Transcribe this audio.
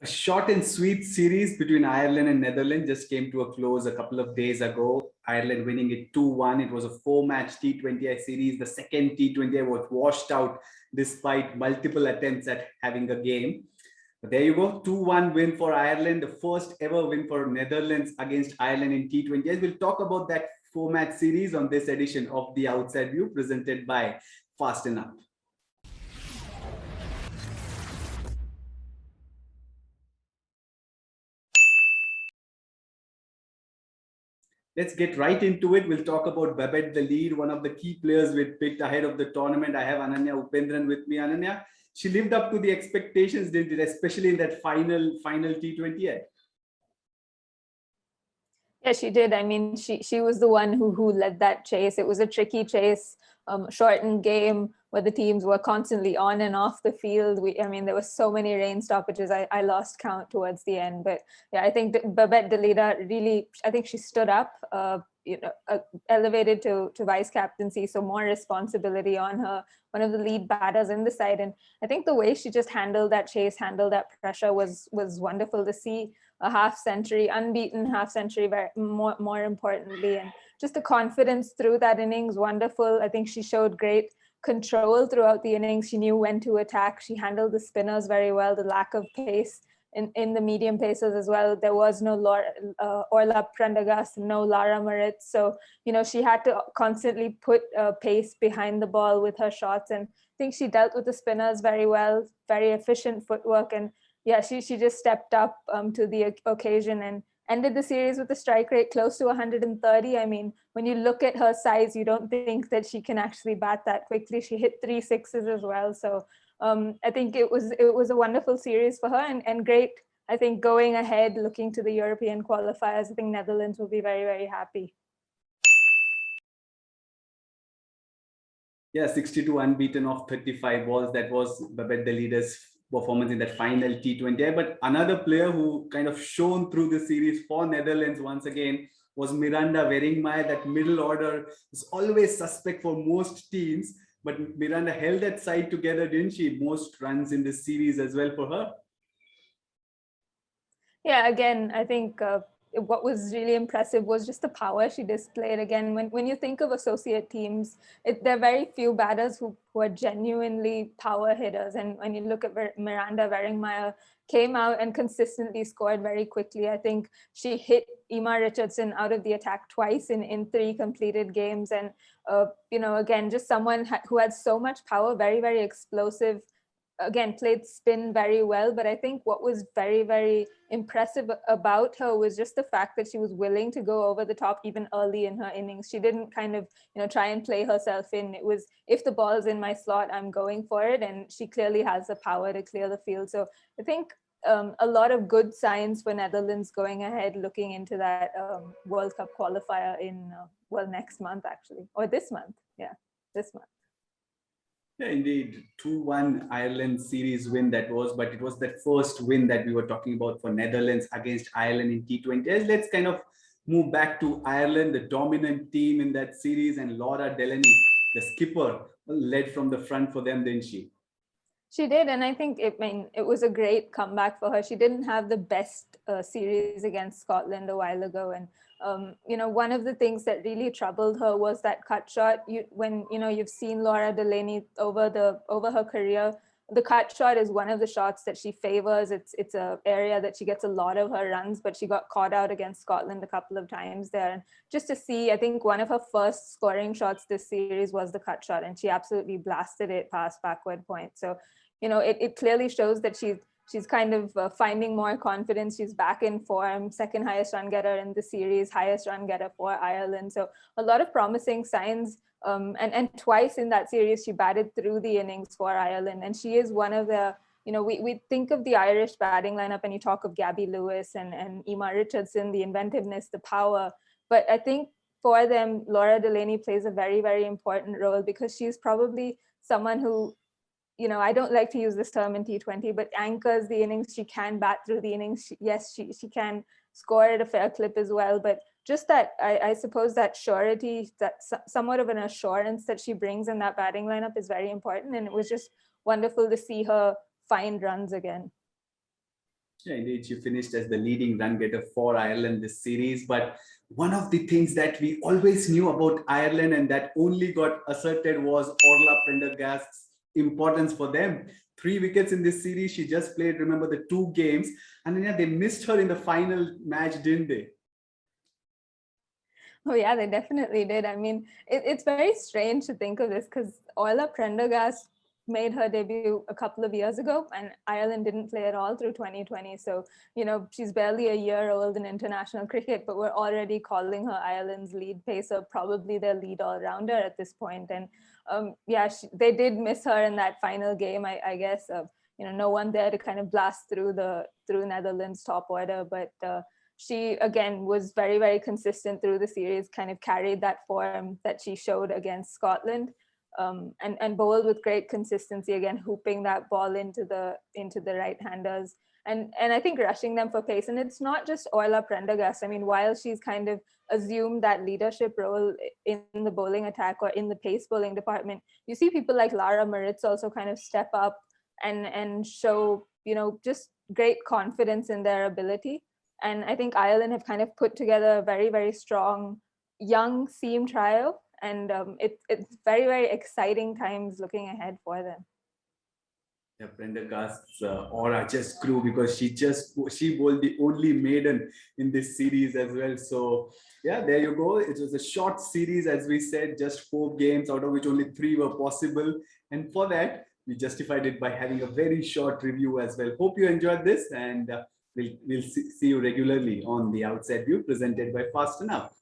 Short and sweet series between Ireland and Netherlands just came to a close a couple of days ago. Ireland winning it 2-1. It was a 4-match T20I series. The second T20I was washed out despite multiple attempts at having a game. But there you go, 2-1 win for Ireland, the first ever win for Netherlands against Ireland in T20I. We'll talk about that 4-match series on this edition of The Outside View presented by Fast Enough. Let's get right into it. We'll talk about Babette De Leede, one of the key players we picked ahead of the tournament. I have Ananya Upendran with me. Ananya, she lived up to the expectations, did it, especially in that final T20I. Yeah, she did. I mean, she was the one who led that chase. It was a tricky chase, shortened game where the teams were constantly on and off the field. I mean, there were so many rain stoppages. I lost count towards the end. But yeah, I think Babette De Leede really, I think she stood up, elevated to vice captaincy, so more responsibility on her, one of the lead batters in the side. And I think the way she just handled that chase, handled that pressure was wonderful to see. A half century, unbeaten half century, more importantly, and just the confidence through that innings, wonderful. I think she showed great control throughout the innings. She knew when to attack. She handled the spinners very well, the lack of pace in the medium paces as well. There was no Orla Prendergast, no Lara Moritz. So, she had to constantly put pace behind the ball with her shots. And I think she dealt with the spinners very well, very efficient footwork. And yeah, she just stepped up to the occasion and ended the series with a strike rate close to 130. I mean, when you look at her size, you don't think that she can actually bat that quickly. She hit 3 sixes as well. So I think it was a wonderful series for her and great. I think going ahead, looking to the European qualifiers, I think Netherlands will be very, very happy. Yeah, 62 unbeaten off 35 balls. That was Babette De Leede's performance in that final T20I. But another player who kind of shone through the series for Netherlands once again was Miranda Veringmeier. That middle order is always suspect for most teams, but Miranda held that side together, didn't she? Most runs in this series as well for her. Yeah, again, I think what was really impressive was just the power she displayed. Again, when you think of associate teams, there are very few batters who are genuinely power hitters. And when you look at Miranda Veringmeier, came out and consistently scored very quickly. I think she hit Emma Richardson out of the attack twice in 3 completed games. And, again, just someone who had so much power, very, very explosive. Again, played spin very well, but I think what was very, very impressive about her was just the fact that she was willing to go over the top even early in her innings. She didn't kind of, try and play herself in. It was, if the ball's in my slot, I'm going for it. And she clearly has the power to clear the field. So I think a lot of good signs for Netherlands going ahead, looking into that World Cup qualifier in, next month, actually, or this month. Yeah, this month. Yeah, indeed. 2-1 Ireland series win that was, but it was that first win that we were talking about for Netherlands against Ireland in T20. Let's kind of move back to Ireland, the dominant team in that series, and Laura Delany, the skipper, led from the front for them, didn't she? She did, and I think it was a great comeback for her. She didn't have the best series against Scotland a while ago, and one of the things that really troubled her was that cut shot. You've seen Laura Delany over her career, the cut shot is one of the shots that she favors. It's a area that she gets a lot of her runs, but she got caught out against Scotland a couple of times there. And just to see, I think one of her first scoring shots this series was the cut shot, and she absolutely blasted it past backward point. So, it clearly shows that she's kind of finding more confidence. She's back in form, second highest run getter in the series, highest run getter for Ireland. So a lot of promising signs. And twice in that series, she batted through the innings for Ireland. And she is one of the, we think of the Irish batting lineup and you talk of Gabby Lewis and Emma Richardson, the inventiveness, the power. But I think for them, Laura Delany plays a very, very important role because she's probably someone who, I don't like to use this term in T20, but anchors the innings. She can bat through the innings. She can score at a fair clip as well. But just that, I suppose that surety, that somewhat of an assurance that she brings in that batting lineup is very important. And it was just wonderful to see her find runs again. Yeah, indeed, she finished as the leading run getter for Ireland this series. But one of the things that we always knew about Ireland and that only got asserted was Orla Prendergast's importance for them. 3 wickets in this series. She just played, remember, the 2 games. And yeah, they missed her in the final match, didn't they? Oh yeah, they definitely did. I mean, it's very strange to think of this because Orla Prendergast made her debut a couple of years ago and Ireland didn't play at all through 2020. So, she's barely a year old in international cricket, but we're already calling her Ireland's lead pacer, probably their lead all-rounder at this point. And yeah, they did miss her in that final game, I guess. No one there to kind of blast through Netherlands top order, but she again was very, very consistent through the series, kind of carried that form that she showed against Scotland, and bowled with great consistency, again hooping that ball into the right-handers and I think rushing them for pace. And it's not just Orla Prendergast. I mean, while she's kind of assumed that leadership role in the bowling attack or in the pace bowling department, you see people like Lara Moritz also kind of step up and show, just great confidence in their ability. And I think Ireland have kind of put together a very, very strong young seam trio. And it's very, very exciting times looking ahead for them. Yeah, Prendergast's aura just grew because she bowled the only maiden in this series as well. So yeah, there you go. It was a short series, as we said, just 4 games, out of which only 3 were possible. And for that, we justified it by having a very short review as well. Hope you enjoyed this, and we'll see you regularly on the Outside View presented by Fast Enough.